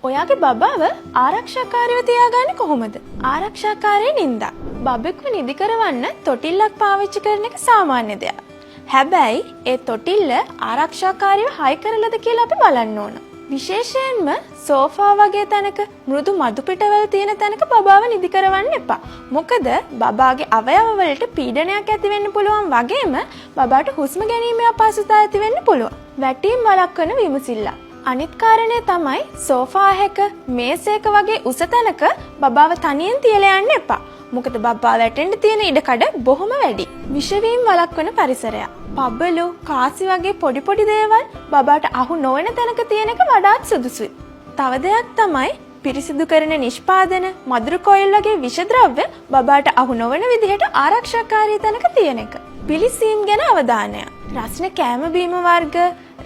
ඔයාගේ බබාව ආරක්ෂාකාරීව තියාගන්නේ කොහොමද? ආරක්ෂාකාරී නින්දා. බබෙක්ව නිදි කරවන්න තොටිල්ලක් පාවිච්චි කරන එක සාමාන්‍ය දෙයක්. හැබැයි ඒ තොටිල්ල ආරක්ෂාකාරීව හයි කරලාද කියලා අපි බලන්න ඕන. විශේෂයෙන්ම සෝෆා වගේ තැනක මෘදු මදු පිටවල තියෙන තැනක බබාව නිදි කරවන්න එපා. මොකද බබාගේ අවයව වලට පීඩනයක් ඇති වෙන්න පුළුවන් වගේම බබාට හුස්ම ගැනීමේ අපහසුතාව ඇති වෙන්න පුළුවන්. වැටීම් වළක්වන විමසිල්ල. අනිත් කාරණය තමයි සෝෆා එක මේසයක වගේ උස තැනක බබාව තනියෙන් තියලා යන්න එපා. මොකද බබා වැටෙන්න තියෙන ඉඩකඩ බොහොම වැඩි. විෂවීම් වළක්වන පරිසරයක්. පබ්බලු, කාසි වගේ පොඩි පොඩි දේවල් බබාට අහු නොවන තැනක තියෙන එක වඩාත් සුදුසුයි. තව දෙයක් තමයි පිරිසිදු කරන නිෂ්පාදන, මදුරු කොයිල් වගේ විෂද්‍රව්‍ය බබාට අහු නොවන විදිහට ආරක්ෂාකාරී තැනක තියෙන එක. පිළිසීම් ගැන අවධානය. රස්න කෑම බීම වර්ග,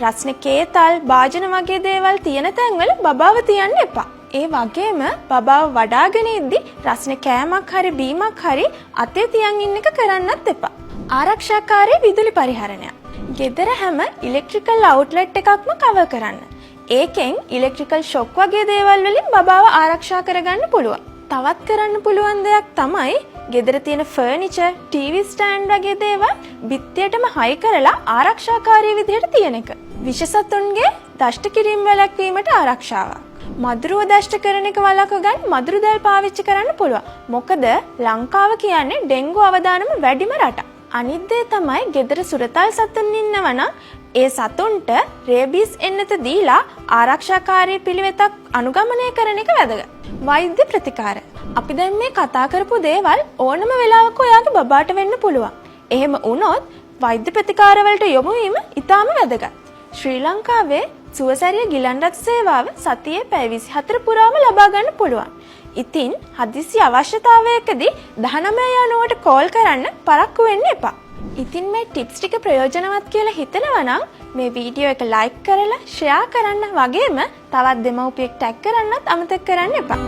රස්න කේතල්, භාජන වගේ දේවල් තියෙන තැන්වල බබාව තියන්න එපා. ඒ වගේම බබාව වඩාගෙන ඉද්දි රස්න කෑමක් හරි බීමක් හරි අතේ තියන් ඉන්න එක කරන්නත් එපා. ආරක්ෂාකාරී විදුලි පරිහරණය. ගෙදර හැම ඉලෙක්ට්‍රිකල් අවුට්ලට් එකක්ම කවර් කරන්න. ඒකෙන් ඉලෙක්ට්‍රිකල් ෂොක් වගේ දේවල් වලින් බබාව ආරක්ෂා කරගන්න පුළුවන්. තවත් කරන්න පුළුවන් දෙයක් තමයි ගෙදර තියෙන ෆර්නිචර්, ටීවී ස්ටෑන්ඩ් වගේ දේවල් බිත්තියටම හයි කරලා ආරක්ෂාකාරී විදිහට තියන එක. විෂසතුන්ගේ දෂ්ට කිරීම වැළැක්වීමට ආරක්ෂාවක්. මදුරුව දෂ්ට කරන එක වළක්ව ගන්න මදුරු දැල් පාවිච්චි කරන්න පුළුවන්. මොකද ලංකාව කියන්නේ ඩෙන්ගු අවදානම වැඩිම රටක්. අනිත් දේ තමයි ගෙදර සුරතල් සතුන් ඉන්නවා නම් ඒ සතුන්ට රේබීස් එන්නත දීලා ආරක්ෂාකාරී පිළිවෙතක් අනුගමනය කරන එක වැදගත්. වෛද්‍ය ප්‍රතිකාර. අපි දැන් මේ කතා කරපු දේවල් ඕනම වෙලාවක ඔයාගේ බබාට වෙන්න පුළුවන්. එහෙම වුණොත් වෛද්‍ය ප්‍රතිකාර වලට යොමු වීම ඉතාම වැදගත්. ශ්‍රී ලංකාවේ සුවසැරිය ගිලන් රථ සේවාව සතියේ පැය 24 පුරාම ලබා ගන්න පුළුවන්. ඉතින් හදිසි අවශ්‍යතාවයකදී 19 යනුවට කෝල් කරන්න පරක්කු වෙන්න එපා. ඉතින් මේ ටිප්ස් ටික ප්‍රයෝජනවත් කියලා හිතනවා නම් මේ වීඩියෝ එක ලයික් කරලා ෂෙයා කරන්න වගේම තවත් දෙමව්පියෙක් ටැග් කරන්නත් අමතක කරන්න එපා.